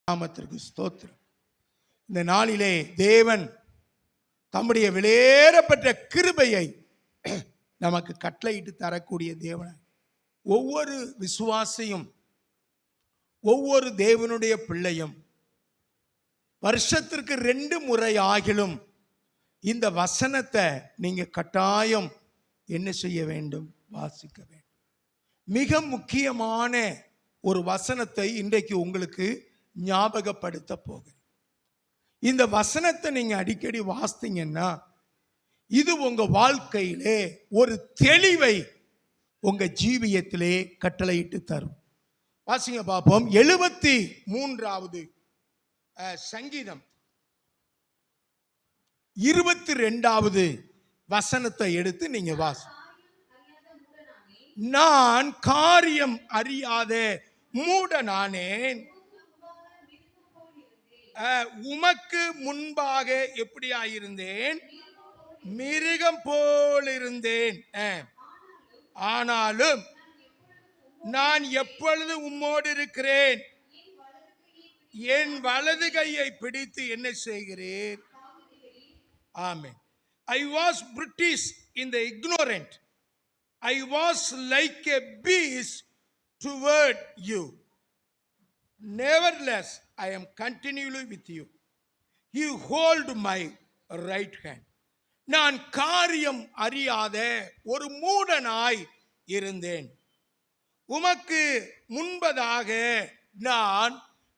நாமத்திற்கு ஸ்தோத்திரம். இந்த நாளிலே தேவன் தம்முடைய விலையேறப்பட்ட கிருபையை நமக்கு கட்டளையிட்டு தரக்கூடிய தேவன். ஒவ்வொரு விசுவாசியும் ஒவ்வொரு தேவனுடைய பிள்ளையும் வருஷத்திற்கு 2 முறை ஆகிலும் இந்த வசனத்தை நீங்க கட்டாயம் என்ன செய்ய வேண்டும்? வாசிக்க வேண்டும். மிக முக்கியமான ஒரு வசனத்தை இன்றைக்கு உங்களுக்கு ஞாபகப்படுத்த போகிறேன். இந்த வசனத்தை நீங்க அடிக்கடி வாசித்தீங்கன்னா இது உங்க வாழ்க்கையிலே ஒரு தெளிவை உங்க ஜீவியத்திலே கட்டளையிட்டு தரும். வாசிங்க பார்ப்போம். 73வது சங்கீதம் 22வது வசனத்தை எடுத்து நீங்க வாசி. நான் காரியம் அறியாத மூடனானேன், உமக்கு முன்பாக எப்படியாயிருந்தேன்? மிருகம் போல் இருந்தேன். ஆனாலும் நான் எப்பொழுது உம்மோடு இருக்கிறேன், என் வலது கையை பிடித்து என்ன செய்கிறேன்? ஆமென். I was British in the ignorant. I was like a beast toward you. Nevertheless, I am continually with you. You hold my right hand. நான் காரியம் அறியாத ஒரு மூடனாய் இருந்தேன், உமக்கு முன்பதாக நான்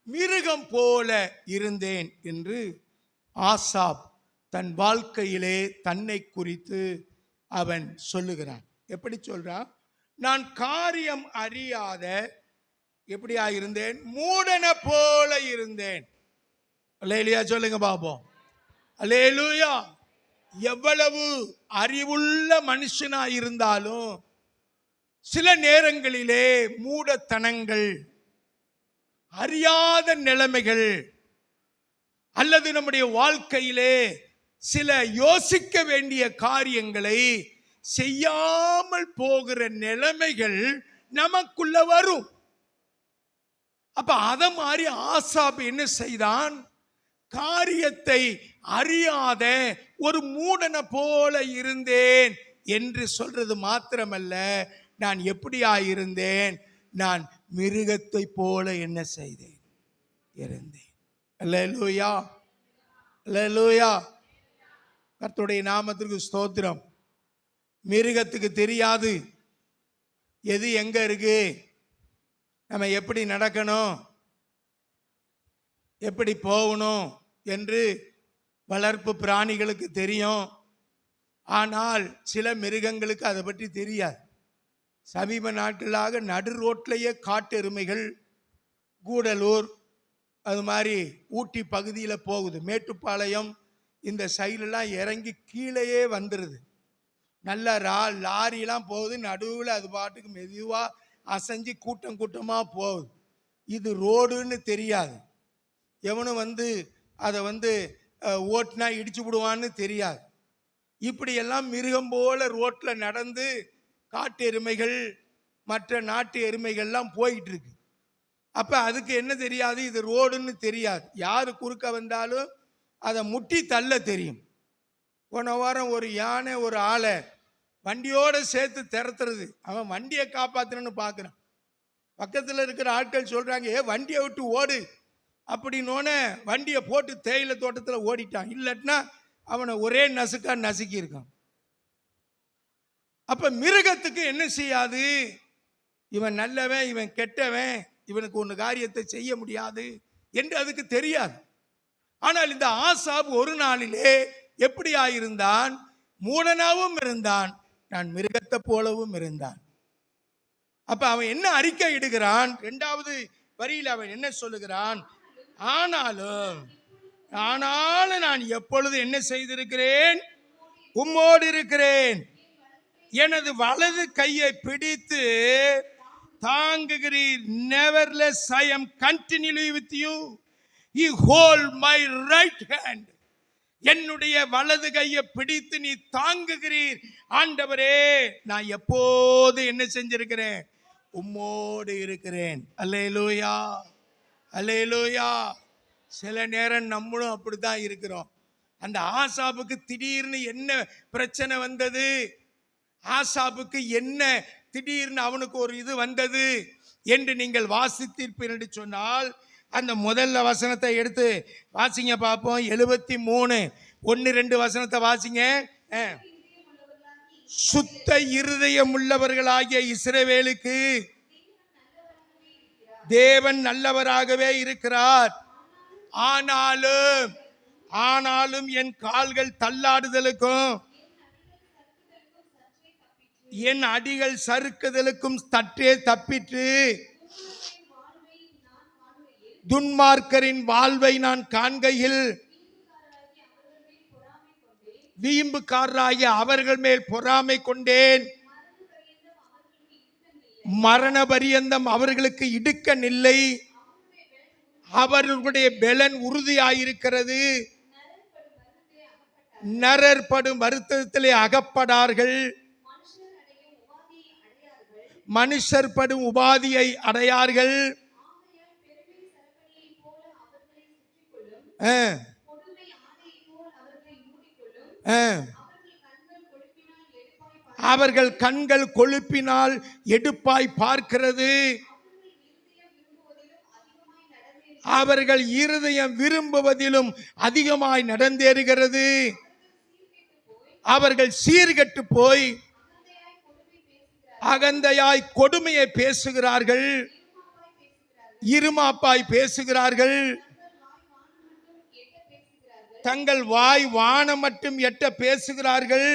மிருகம் போல இருந்தேன் என்று ஆசாப் தன் வாழ்க்கையிலே தன்னை குறித்து அவன் சொல்லுகிறான். எப்படி சொல்றான்? நான் காரியம் அறியாத எப்படியா இருந்தேன்? மூடன போல இருந்தேன். அல்லேலூயா சொல்லுங்க பாப்போம். அல்லேலூயா. எவ்வளவு அறிவுள்ள மனுஷனா இருந்தாலும் சில நேரங்களிலே மூடத்தனங்கள், அறியாத நிலைமைகள், அல்லது நம்முடைய வாழ்க்கையிலே சில யோசிக்க வேண்டிய காரியங்களை செய்யாமல் போகிற நிலைமைகள் நமக்குள்ள வரும். அப்ப அத மாதிரி ஆசாப் என்ன செய்தான்? காரியத்தை அறியாத ஒரு மூடன போல இருந்தேன் என்று சொல்றது மாத்திரமல்ல, நான் எப்படியா இருந்தேன்? நான் மிருகத்தை போல என்ன செய்தேன்? இருந்தேன். அல்லேலூயா, அல்லேலூயா. கர்த்தருடைய நாமத்திற்கு ஸ்தோத்திரம். மிருகத்துக்கு தெரியாது எது எங்க இருக்கு, நம்ம எப்படி நடக்கணும், எப்படி போகணும் என்று வளர்ப்பு பிராணிகளுக்கு தெரியும். ஆனால் சில மிருகங்களுக்கு அதை பற்றி தெரியாது. சமீப நாட்களாக நடு ரோட்லேயே காட்டு எருமைகள் கூடலூர் அது மாதிரி ஊட்டி பகுதியில் போகுது. மேட்டுப்பாளையம் இந்த சைடெல்லாம் இறங்கி கீழேயே வந்துடுது. நல்ல லாரிலாம் போகுது, நடுவில் அது பாட்டுக்கு மெதுவாக அசைஞ்சு கூட்டம் கூட்டமாக போகுது. இது ரோடுன்னு தெரியாது. எவனும் அதை ஓட்டினா இடிச்சு விடுவான்னு தெரியாது. இப்படியெல்லாம் மிருகம் போல ரோட்டில் நடந்து காட்டு எருமைகள் மற்ற நாட்டு எருமைகள்லாம் போயிட்டு இருக்கு. அப்போ அதுக்கு என்ன தெரியாது? இது ரோடுன்னு தெரியாது. யார் குறுக்க வந்தாலும் அதை முட்டி தள்ள தெரியும். போன வாரம் ஒரு யானை ஒரு ஆளை வண்டியோடு சேர்த்து திறத்துறது. அவன் வண்டியை காப்பாற்றணும்னு பார்க்குறான். பக்கத்தில் இருக்கிற ஆட்கள் சொல்கிறாங்க, வண்டியை விட்டு ஓடு அப்படின்னோடனே வண்டியை போட்டு தேயிலை தோட்டத்தில் ஓடிட்டான். இல்லைன்னா அவனை ஒரே நசுக்கி இருக்கான். அப்போ மிருகத்துக்கு என்ன செய்யாது? இவன் நல்லவன், இவன் கெட்டவன், இவனுக்கு ஒன்று காரியத்தை செய்ய முடியாது என்று அதுக்கு தெரியாது. ஆனால் இந்த ஆசாப் ஒரு நாளிலே எப்படியா இருந்தான்? மூடனாவும் இருந்தான், நான் மிருகத்தை போலவும் இருந்தான். அப்ப அவன் என்ன அறிக்கை இடுகிறான்? 2வது வரியில் அவன் என்ன சொல்லுகிறான்? ஆனாலும் நான் எப்பொழுது என்ன செய்திருக்கிறேன்? உம்மோடு இருக்கிறேன். எனது வலது கையை பிடித்து தாங்குகிறீர். Nevertheless, I am continually with you. You hold my right hand. என்னுடைய வலது கையை பிடித்து நீ தாங்குகிறீர். ஆண்டவரே, நான் எப்போது என்ன செஞ்சிருக்கிறேன்? உம்மோடு இருக்கிறேன். அல்லேலூயா, அல்லேலூயா. சில நேரம் நம்மளும் அப்படித்தான் இருக்கிறோம். அந்த ஆசாப்புக்கு திடீர்னு என்ன பிரச்சனை வந்தது, ஆசாப்புக்கு என்ன திடீர்னு அவனுக்கு ஒரு இது வந்தது என்று நீங்கள் வாசித்தீர்கள் என்று சொன்னால், அந்த முதல்ல வசனத்தை எடுத்து வாசிங்க பார்ப்போம். 73 1 2 வசனத்தை வாசிங்க. சுத்த இருதயம் உள்ளவர்களாகிய இஸ்ரவேலுக்கு தேவன் நல்லவராகவே இருக்கிறார். ஆனாலும் என் கால்கள் தள்ளாடுதலுக்கும் என் அடிகள் சறுக்குதலுக்கும் சற்றே தப்பிற்று. துன்மார்க்கரின் வாழ்வை நான் காண்கையில் வீம்புக்காரராகிய அவர்கள் மேல் பொறாமை கொண்டேன். மரண பரியந்தம் அவர்களுக்கு இடுக்கணில்லை. அவர்களுடைய பெலன் உறுதியாயிருக்கிறது. நரற்படும் வருத்தத்திலே அகப்படார்கள். மனுஷர் படும் உபாதியை அடையார்கள். அவர்கள் கண்கள் கொழுப்பினால் எடுப்பாய் பார்க்கிறது. அவர்கள் இருதயம் விரும்புவதிலும் அதிகமாய் நடந்தேறுகிறது. அவர்கள் சீர்கெட்டு போய் அகந்தையாய் கொடுமையை பேசுகிறார்கள், இருமாப்பாய் பேசுகிறார்கள். தங்கள் வாய் வானம் மட்டும் எட்ட பேசுகிறார்கள்.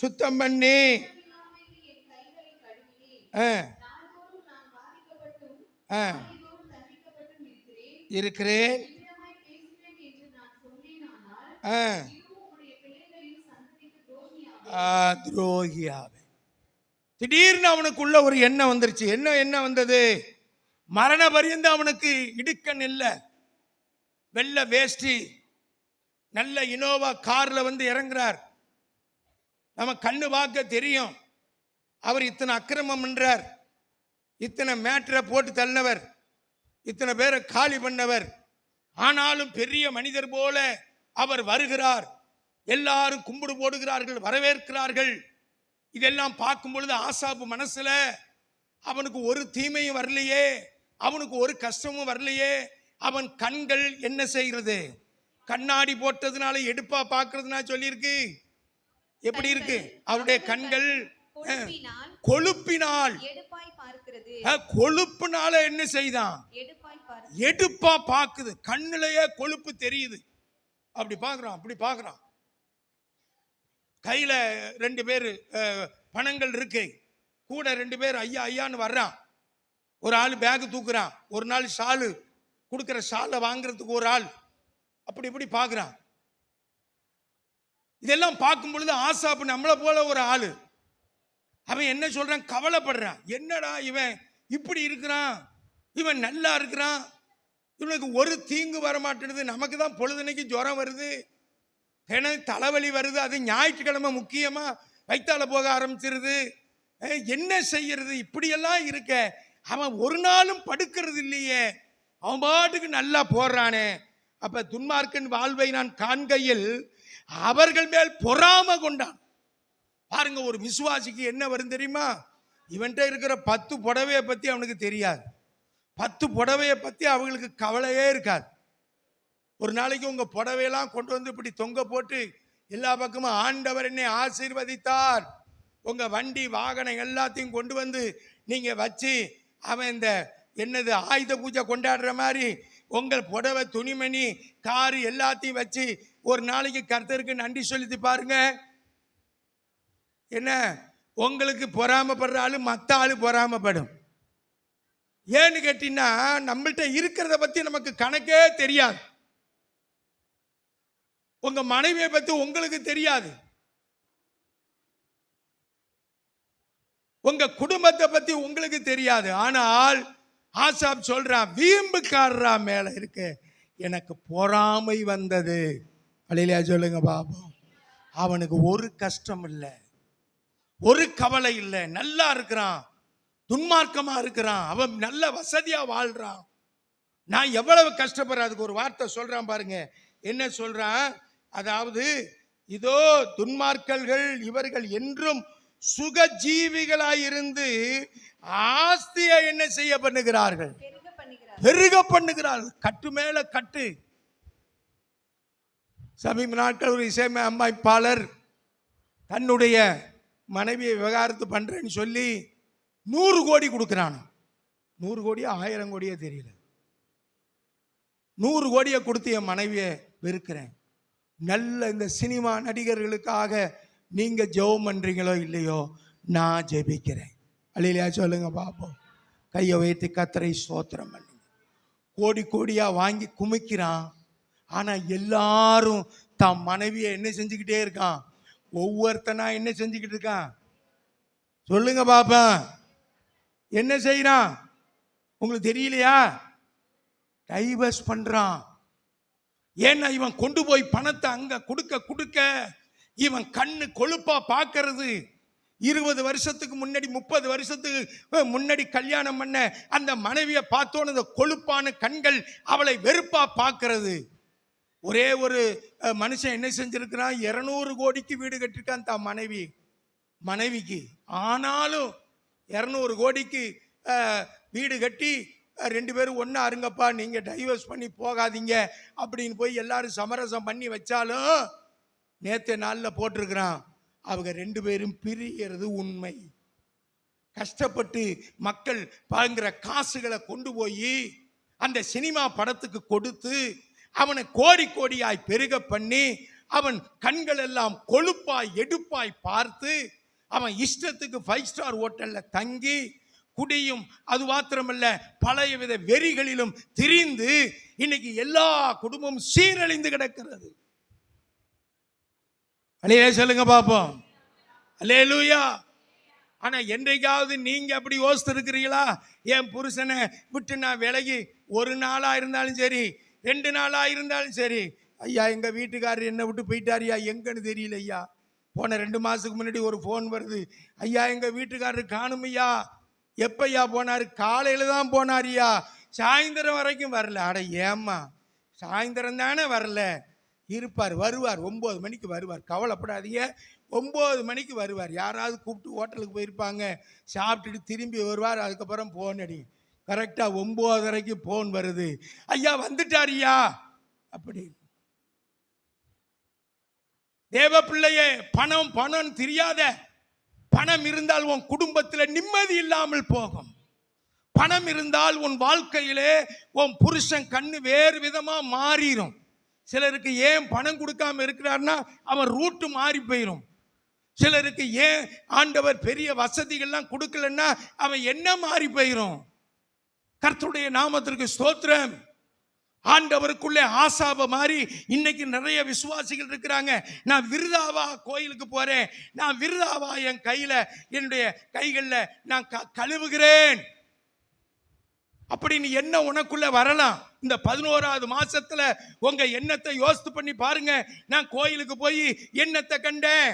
சுத்தம் பண்ணி இருக்கிறேன். துரோகியாவே. திடீர்னு அவனுக்குள்ள ஒரு எண்ணம் வந்துருச்சு. என்ன வந்தது? மரண பரியந்தம் அவனுக்கு இடுக்கன் இல்லை. வெள்ளை வேஷ்டி, நல்ல இனோவா கார்ல வந்து இறங்குறார். நம்ம கண்ணு பார்க்க தெரியும் அவர் இத்தனை அக்கிரமம் பண்றார், இத்தனை மேட்டரை போட்டு தள்ளவர், இத்தனை பேரை காலி பண்ணவர். ஆனாலும் பெரிய மனிதர் போல அவர் வருகிறார். எல்லாரும் கும்பிடு போடுகிறார்கள், வரவேற்கிறார்கள். இதெல்லாம் பார்க்கும் பொழுது ஆசாப்பு மனசுல அவனுக்கு ஒரு தீமையும் வரலையே, அவனுக்கு ஒரு கஷ்டமும் வரலையே. அவன் கண்கள் என்ன செய்கிறது? கண்ணாடி போட்டதுனால எடுப்பா பார்க்கறதுனா சொல்லியிருக்கு. எப்படி இருக்கு? அவருடைய கண்கள் கொழுப்பினால், கொழுப்புனால என்ன செய்தான்? எடுப்பா பார்க்குது. கண்ணுலயே கொழுப்பு தெரியுது. அப்படி பார்க்கறான், அப்படி பார்க்கறான். கையில 2 பேர் பணங்கள் இருக்கு, கூட 2 பேர் ஐயா ஐயான்னு வர்றான். ஒரு ஆள் பேக் தூக்குறான், ஒரு நாள் ஷாலு கொடுக்குற ஷாலை வாங்குறதுக்கு ஒரு ஆள். அப்படி இப்படி பார்க்குறான். இதெல்லாம் பார்க்கும் பொழுது ஆசாப்பு நம்மளை போல ஒரு ஆளு. அவன் என்ன சொல்றான்? கவலைப்படுறான். என்னடா இவன் இப்படி இருக்கிறான், இவன் நல்லா இருக்கிறான், இவனுக்கு ஒரு தீங்கு வர மாட்டேங்குது. நமக்கு தான் பொழுதுனைக்கு ஜுரம் வருது, எனக்கு தலைவலி வருது, அது ஞாயிற்றுக்கிழமை முக்கியமா வைத்தால போக ஆரம்பிச்சிருது. என்ன செய்யறது? இப்படியெல்லாம் இருக்க அவன் ஒரு நாளும் படுக்கிறது இல்லையே, அவன் பாட்டுக்கு நல்லா போடுறானே. அப்ப துன்மார்க்கன் வாழ்வை நான் காண்கையில் அவர்கள் மேல் பொறாமை கொண்டான். பாருங்க, ஒரு விசுவாசிக்கு என்ன வரும் தெரியுமா? இவன்கிட்ட இருக்கிற 10 புடவையை பத்தி அவனுக்கு தெரியாது, 10 புடவையை பத்தி அவங்களுக்கு கவலையே இருக்காது. ஒரு நாளைக்கு உங்க புடவையெல்லாம் கொண்டு வந்து இப்படி தொங்க போட்டு எல்லா பக்கமும் ஆண்டவர் என்னை ஆசீர்வதித்தார், உங்க வண்டி வாகனம் எல்லாத்தையும் கொண்டு வந்து நீங்க வச்சு அவன் இந்த என்னது ஆயுத பூஜை கொண்டாடுற மாதிரி உங்கள் புடவை துணிமணி காரு எல்லாத்தையும் வச்சு ஒரு நாளைக்கு கர்த்தருக்கு நன்றி சொல்லிட்டு பாருங்க. என்ன உங்களுக்கு பொறாமப்படுற ஆளு மற்ற ஆளு பொறாமப்படும். ஏன்னு கேட்டீங்கன்னா, நம்மள்கிட்ட இருக்கிறத பத்தி நமக்கு கணக்கே தெரியாது. உங்க மனைவியை பத்தி உங்களுக்கு தெரியாது, உங்க குடும்பத்தை பத்தி உங்களுக்கு தெரியாது. ஆனால் ஆசாப் சொல்றான், வீம்புக்காரரா மேல இருக்கு எனக்கு பொறாமை வந்தது. அல்லேலூயா சொல்லுங்க பாப்போம். அவனுக்கு ஒரு கஷ்டம் இல்லை, ஒரு கவலை இல்லை, நல்லா இருக்கிறான், துன்மார்க்கமா இருக்கிறான், அவன் நல்ல வசதியா வாழ்றான். நான் எவ்வளவு கஷ்டப்படுறேன். அதுக்கு ஒரு வார்த்தை சொல்றான் பாருங்க. என்ன சொல்றான்? அதாவது இதோ துன்மார்க்கர்கள் இவர்கள் என்றும் சுகஜீவிகளாயிருந்து ஆஸ்தியை என்ன செய்ய பண்ணுகிறார்கள்? பெருக பண்ணுகிறார்கள். கட்டு மேல கட்டு. சமீப நாட்கள் ஒரு இசையமைப்பாளர் தன்னுடைய மனைவியை விவகாரத்து பண்றேன்னு சொல்லி 100 கோடி கொடுக்கிறான். 100 கோடியா 1000 கோடியா தெரியல. 100 கோடியை கொடுத்து என் மனைவியை வெறுக்கிறேன். நல்ல இந்த சினிமா நடிகர்களுக்காக நீங்க ஜெபம் பண்றீங்களோ இல்லையோ, நான் ஜெபிக்கிறேன். அல்லேலூயா சொல்லுங்க பாப்போம். கையை வைத்து கர்த்தரை ஸ்தோத்திரம் பண்ணுங்க. கோடி கோடியா வாங்கி குமிக்கிறான். ஆனா எல்லாரும் தன் மனைவியை என்ன செஞ்சுக்கிட்டே இருக்கான்? ஒவ்வொருத்தனா என்ன செஞ்சுக்கிட்டு இருக்கான்? சொல்லுங்க பாப்பா, என்ன செய்யறான்? உங்களுக்கு தெரியலையா? டைவர்ஸ் பண்றான். ஏன்னா இவன் கொண்டு போய் பணத்தை அங்க கொடுக்க இவன் கண்ணு கொழுப்பா பார்க்கறது. 20 வருஷத்துக்கு முன்னாடி 30 வருஷத்துக்கு முன்னாடி கல்யாணம் பண்ண அந்த மனைவியை பார்த்தோன்னு அந்த கொழுப்பான கண்கள் அவளை வெறுப்பா பார்க்கறது. ஒரே ஒரு மனுஷன் என்ன செஞ்சிருக்கிறான்? 200 கோடிக்கு வீடு கட்டிருக்கான் தான் மனைவிக்கு. ஆனாலும் 200 கோடிக்கு வீடு கட்டி 2 பேரும் ஒன்னா அருங்கப்பா, நீங்க டைவர்ஸ் பண்ணி போகாதீங்க அப்படின்னு போய் எல்லாரும் சமரசம் பண்ணி வச்சாலும் நேற்று நாளில் போட்டிருக்கிறான், அவங்க 2 பேரும் பிரியறது உண்மை. கஷ்டப்பட்டு மக்கள் வாங்குற காசுகளை கொண்டு போய் அந்த சினிமா படத்துக்கு கொடுத்து அவனை கோடி கோடியாய் பெருக பண்ணி அவன் கண்கள் எல்லாம் கொழுப்பாய் எடுப்பாய் பார்த்து அவன் இஷ்டத்துக்கு 5 ஸ்டார் ஹோட்டல்ல தங்கி குடியும் அது மாத்திரமல்ல பழைய வித வெறிகளிலும் திரிந்து இன்னைக்கு எல்லா குடும்பமும் சீரழிந்து கிடக்கிறது. அல்லேலூயா சொல்லுங்க பாப்போம். அல்லேலூயா. ஆனா என்றைக்காவது நீங்க அப்படி யோசித்து இருக்கிறீங்களா? என் புருஷனை விட்டு நான் விலகி 1 நாளா இருந்தாலும் சரி, 2 நாளா இருந்தாலும் சரி, ஐயா எங்க வீட்டுக்காரர் என்ன விட்டு போயிட்டாரியா, எங்கன்னு தெரியல ஐயா. போன 2 மாசத்துக்கு முன்னாடி ஒரு போன் வருது, ஐயா எங்க வீட்டுக்காரர் காணுமையா. எப்பையா போனாரு? காலையில தான் போனாரியா, சாயந்தரம் வரைக்கும் வரல. அட ஏம்மா, சாயந்தரம் தானே வரல, இருப்பார், வருவார், 9 மணிக்கு வருவார், கவலைப்படாதீங்க, 9 மணிக்கு வருவார். யாராவது கூப்பிட்டு ஹோட்டலுக்கு போயிருப்பாங்க, சாப்பிட்டுட்டு திரும்பி வருவார். அதுக்கப்புறம் போன் அடி. கரெக்டாக 9:30க்கு போன் வருது, ஐயா வந்துட்டாரியா அப்படி. தேவ பிள்ளையே, பணம் பணம் தெரியாத, பணம் இருந்தால் உன் குடும்பத்தில் நிம்மதி இல்லாமல் போகும். பணம் இருந்தால் உன் வாழ்க்கையிலே உன் புருஷன் கண்ணு வேறு விதமா மாறிடும். சிலருக்கு ஏன் பணம் கொடுக்காம இருக்கிறார்னா அவன் ரூட்டு மாறி போயிடும். சிலருக்கு ஏன் ஆண்டவர் பெரிய வசதிகள்லாம் கொடுக்கலன்னா அவன் என்ன மாறி போயிடும். கர்த்தருடைய நாமத்திற்கு ஸ்தோத்திரம். ஆண்டவருக்குள்ளே ஆசாப மாதிரி இன்னைக்கு நிறைய விசுவாசிகள் இருக்கிறாங்க. நான் விருதாவா கோயிலுக்கு போறேன், நான் விருதாவா என் கையில என்னுடைய கைகளில் நான் கழுவுகிறேன் அப்படின்னு என்ன உனக்குள்ள வரலாம். இந்த 11வது மாசத்துல உங்க எண்ணத்தை யோசித்து பண்ணி பாருங்க. நான் கோயிலுக்கு போய் எண்ணத்தை கண்டேன்,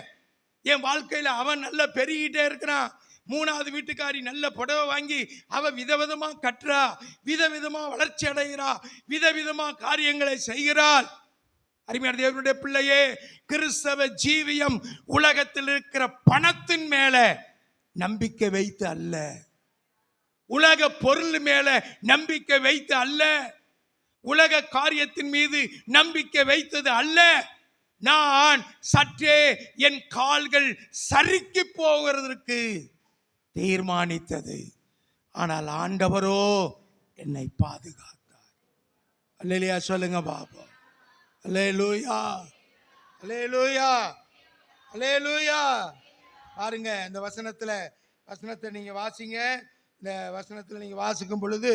என் வாழ்க்கையில அவன் நல்ல பெருகிட்டே இருக்கிறான். 3வது வீட்டுக்காரி நல்ல புடவை வாங்கி அவ விதவிதமா கட்டுறா, விதவிதமா வளர்ச்சி அடைகிறா, விதவிதமா காரியங்களை செய்கிறாள். அருமையான தேவனுடைய பிள்ளையே, கிறிஸ்தவ ஜீவியம் உலகத்தில் இருக்கிற பணத்தின் மேல நம்பிக்கை வைத்து அல்ல, உலக பொருள் மேல நம்பிக்கை வைத்து அல்ல, உலக காரியத்தின் மீது நம்பிக்கை வைத்தது அல்ல. நான் சற்றே என் கால்கள் சறுக்கி போகிறதற்கு தீர்மானித்தது. ஆனால் ஆண்டவரோ என்னை பாதுகாத்தார். அல்லேலூயா சொல்லுங்க பாப்பா. அல்லேலூயா, அல்லேலூயா, அல்லேலூயா. பாருங்க, இந்த வசனத்தை நீங்க வாசிங்க. இந்த வசனத்தில் நீங்க வாசிக்கும் பொழுது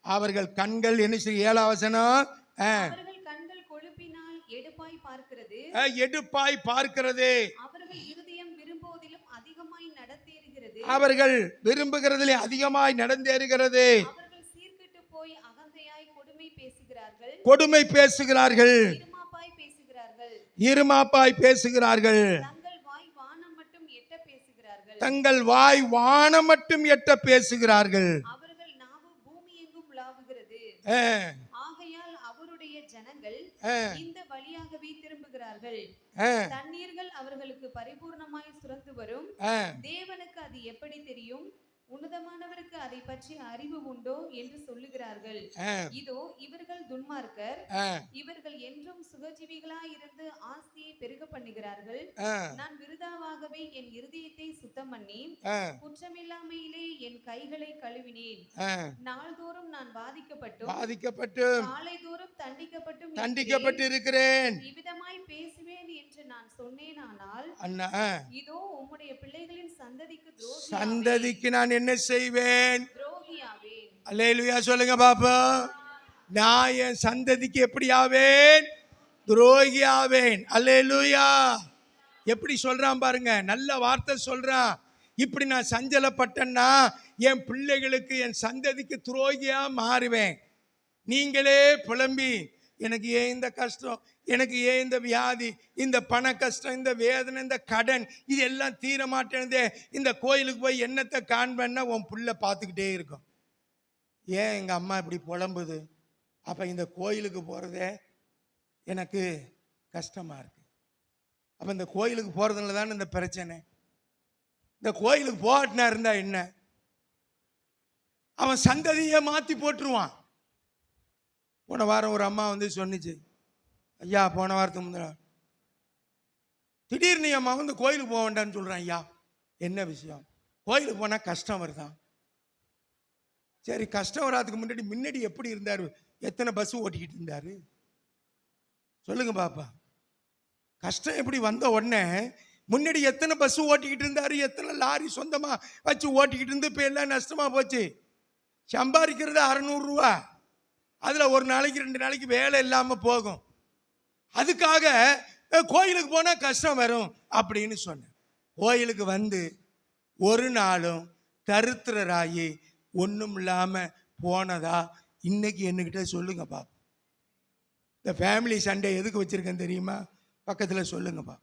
அவர்கள் கண்கள் என்ன செய்ய, 7ஆம் வசனம், எடுப்பாய் பார்க்கிறது. எடுப்பாய் பார்க்கிறது. அவர்கள் இருதயம் விரும்புவதிலும் அதிகமாய் நடந்தேறுகிறது. அவர்கள் விரும்புகிறதிலே அதிகமாய் நடந்தேறுகிறது. அவர்கள் சீர்கெட்டு போய் அகந்தையாய் கொடுமை பேசுகிறார்கள். கொடுமை பேசுகிறார்கள். இருமாப்பாய் பேசுகிறார்கள். இருமாப்பாய் பேசுகிறார்கள். தங்கள் வாய் வானம் மட்டும் எட்ட பேசுகிறார்கள். தங்கள் வாய் வானம் மட்டும் எட்ட பேசுகிறார்கள். அவர்கள் நாவு பூமி எங்கும் உலாவுகிறது. ஆகையால் அவருடைய ஜனங்கள் இந்த வழியாகவே திரும்புகிறார்கள். தண்ணீர்கள் அவர்களுக்கு பரிபூர்ணமாய் சுரந்து வரும். தேவனுக்கு அது எப்படி தெரியும்? உன்னதமானவருக்கு அதை பற்றி அறிவு உண்டோ என்று சொல்லுகிறார்கள். இதோ இவர்கள் துன்மார்க்கர். இவர்கள் என்றும் சுகஜீவிகளாய் இருந்து ஆஸ்தியை பெருக பண்ணுகிறார்கள். நான் விருதாவாகவே என் இருதயத்தை சுத்தம் பண்ணி குற்றமில்லாமையிலே என் கைகளை கழுவினேன். நாள்தோறும் நான் பாதிக்கப்பட்டும் காலைதோறும் தண்டிக்கப்பட்டு இருக்கிறேன். இவ்விதமாய் பேசுவேன் என்று நான் சொன்னேனானால் இதோ உம்முடைய பிள்ளைகளின் சந்ததிக்கு நான் என்ன செய்வேன்? அல்லேலூயா சொல்லுங்க பாப்பா. நான் என் சந்ததிக்கு எப்படி ஆவேன்? துரோகி ஆவேன். அல்லேலூயா. எப்படி சொல்றான் பாருங்க, நல்ல வார்த்தை சொல்றான். இப்படி நான் சஞ்சலப்பட்டேன்னா என் பிள்ளைகளுக்கு என் சந்ததிக்கு துரோகியா மாறுவேன். நீங்களே புலம்பி எனக்கு ஏன் இந்த கஷ்டம், எனக்கு ஏன் இந்த வியாதி, இந்த பண கஷ்டம், இந்த வேதனை, இந்த கடன், இது எல்லாம் தீர மாட்டேனதே, இந்த கோயிலுக்கு போய் என்னத்தை காண்பேன்னா உன் புள்ள பார்த்துக்கிட்டே இருக்கும். ஏன் எங்கள் அம்மா இப்படி புலம்புது? அப்போ இந்த கோயிலுக்கு போகிறதே எனக்கு கஷ்டமாக இருக்கு. அப்போ இந்த கோயிலுக்கு போகிறதுல தானே இந்த பிரச்சனை. இந்த கோயிலுக்கு போகட்டினா இருந்தா என்ன? அவன் சந்ததியை மாற்றி போட்டுருவான். போன வாரம் ஒரு அம்மா வந்து சொன்னிச்சு, ஐயா போன வாரத்துக்கு முந்தின திடீர்னு அம்மா வந்து கோயிலுக்கு போக வேண்டாம்னு சொல்கிறான். ஐயா என்ன விஷயம்? கோயிலுக்கு போனால் கஷ்டம் வருதான். சரி, கஷ்டம் வராதுக்கு முன்னாடி எப்படி இருந்தார்? எத்தனை பஸ் ஓட்டிக்கிட்டு இருந்தார் சொல்லுங்க பாப்பா. கஷ்டம் எப்படி வந்த உடனே முன்னாடி எத்தனை பஸ் ஓட்டிக்கிட்டு இருந்தார், எத்தனை லாரி சொந்தமாக வச்சு ஓட்டிக்கிட்டு இருந்து இப்போ எல்லாம் நஷ்டமாக போச்சு. சம்பாதிக்கிறது 600 ரூபா, அதில் ஒரு நாளைக்கு 2 நாளைக்கு வேலை இல்லாமல் போகும். அதுக்காக கோயிலுக்கு போனால் கஷ்டம் வரும் அப்படின்னு சொன்னேன். கோயிலுக்கு வந்து ஒரு நாளும் தரித்திரராகி ஒன்றும் இல்லாமல் போனதா இன்னைக்கு என்கிட்ட சொல்லுங்க பாப்பா. இந்த ஃபேமிலி சண்டே எதுக்கு வச்சிருக்கேன் தெரியுமா? பக்கத்தில் சொல்லுங்க பாப்பா.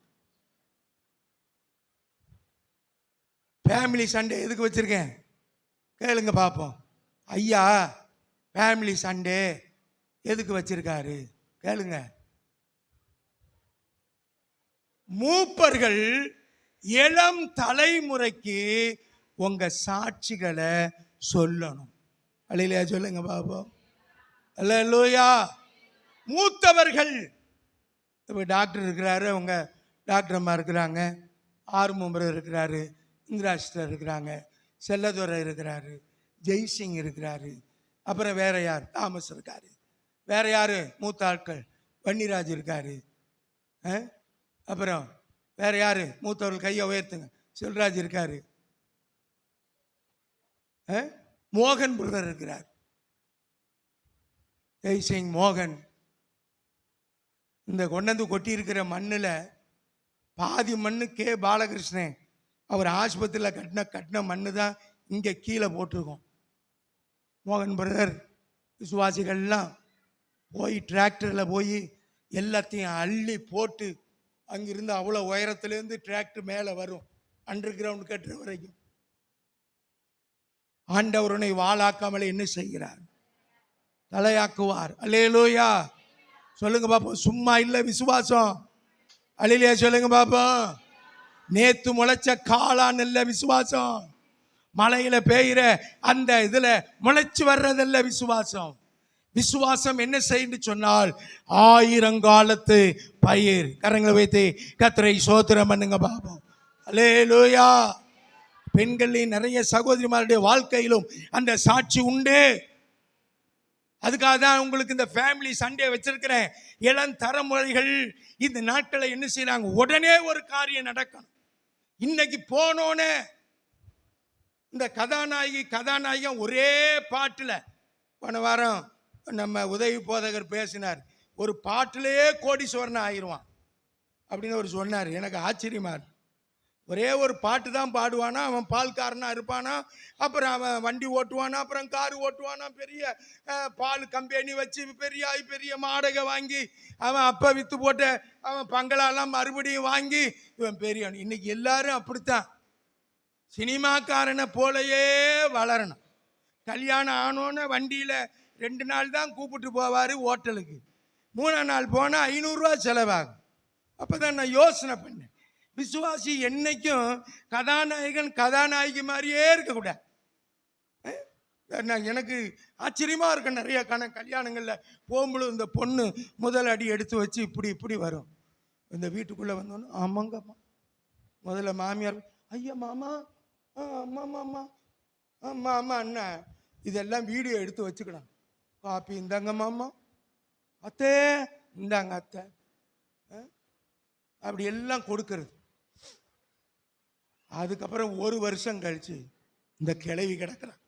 ஃபேமிலி சண்டே எதுக்கு வச்சிருக்கேன் கேளுங்க பார்ப்போம். ஐயா ஃபேமிலி சண்டே எதுக்கு வச்சிருக்காரு கேளுங்க. மூப்பர்கள் இளம் தலைமுறைக்கு உங்க சாட்சிகளை சொல்லணும். அல்லேலூயா சொல்லுங்க பாப்போம். அல்லேலூயா. மூத்தவர்கள், இப்போ டாக்டர் இருக்கிறாரு, அவங்க டாக்டர் அம்மா இருக்கிறாங்க, ஆறுமும்பர் இருக்கிறாரு, இந்திராஷ்டர் இருக்கிறாங்க, செல்லதுரை இருக்கிறாரு, ஜெய்சிங் இருக்கிறாரு, அப்புறம் வேற யார், தாமஸ் இருக்காரு, வேற யாரு மூத்த ஆட்கள், வன்னிராஜ் இருக்காரு, அப்புறம் வேற யாரு மூத்தவர்கள் கையை உயர்த்துங்க, செல்ராஜ் இருக்காரு, மோகன் பிரதர் இருக்கிறார், ஜெய்சிங் மோகன். இந்த கொண்டந்து கொட்டி இருக்கிற மண்ணில் பாதி மண்ணு கே பாலகிருஷ்ணன் அவர் ஆஸ்பத்திரியில் கட்டின மண்ணு தான் இங்கே கீழே போட்டிருக்கோம். மோகன் பிரதர் விசுவாசிகள்லாம் போய் டிராக்டரில் போய் எல்லாத்தையும் அள்ளி போட்டு அங்கிருந்து அவ்வளோ உயரத்துலேருந்து டிராக்டர் மேலே வரும், அண்டர் கிரவுண்ட் கட்டுற வரைக்கும். ஆண்டவருனை வாளாக்காமலே என்ன செய்கிறார்? தலையாக்குவார். அல்லேலூயா சொல்லுங்க பாப்போம். சும்மா இல்லை விசுவாசம். அல்லேலூயா சொல்லுங்க பாப்போம். நேத்து முளைச்ச காளான் இல்ல விசுவாசம். மலையில பெய்கிற அந்த இதுல முளைச்சு வர்றதல்ல விசுவாசம். விசுவாசம் என்ன செய்யுன்னு சொன்னால் 1000 காலத்து பயிர். கரங்களை வைத்து கர்த்தரை ஸ்தோத்திரம் பண்ணுங்க பாப்போம். அல்லேலூயா. பெண்களின் நிறைய சகோதரிமாருடைய வாழ்க்கையிலும் அந்த சாட்சி உண்டு. அதுக்காக தான் உங்களுக்கு இந்த ஃபேமிலி சண்டே வச்சிருக்கிறேன். இளம் தலைமுறைகள் இந்த நாட்களை என்ன செய்யறாங்க, உடனே ஒரு காரியம் நடக்கணும். இன்னைக்கு போனோன்னு இந்த கதாநாயகன் ஒரே பாட்டில், போன வாரம் நம்ம உதவி போதகர் பேசினார், ஒரு பாட்டிலேயே கோடீஸ்வரன் ஆயிடுவான் அப்படின்னு அவர் சொன்னார். எனக்கு ஆச்சரியமா இருக்கு. ஒரே ஒரு பாட்டு தான் பாடுவானா, அவன் பால்காரனா இருப்பானா, அப்புறம் அவன் வண்டி ஓட்டுவானா, அப்புறம் கார் ஓட்டுவானா, பெரிய பால் கம்பெனி வச்சு பெரிய மாடகை வாங்கி அவன் அப்போ விற்று போட்ட அவன் பங்களாலாம் மறுபடியும் வாங்கி இவன் பெரியவன். இன்னைக்கு எல்லாரும் அப்படித்தான் சினிமாக்காரனை போலையே வளரணும். கல்யாணம் ஆனோன்னு வண்டியில் 2 நாள் தான் கூப்பிட்டு போவார் ஹோட்டலுக்கு, 3ஆம் நாள் போனால் 500 ரூபா செலவாகும். அப்போ தான் நான் யோசனை பண்ணேன், விசுவாசி என்னைக்கும் கதாநாயகி மாதிரியே இருக்கக்கூடாது. எனக்கு ஆச்சரியமா இருக்க நிறைய கல்யாணங்களில் போகும்பொழுது இந்த பொண்ணு முதல் அடி எடுத்து வச்சு இப்படி வரும். இந்த வீட்டுக்குள்ளே வந்தோன்னு ஆமாங்கம்மா, முதல்ல மாமியார் ஐயா மாமா, அம்மா மாமா, அம்மா அம்மா அண்ணா, இதெல்லாம் வீடியோ எடுத்து வச்சுக்கணும். காப்பி இந்தாங்க மாமா, அத்தை இந்தாங்க அத்தை, அப்படி எல்லாம் கொடுக்கறது. அதுக்கப்புறம் 1 வருஷம் கழிச்சு இந்த கிழவி கிடக்கிறான்.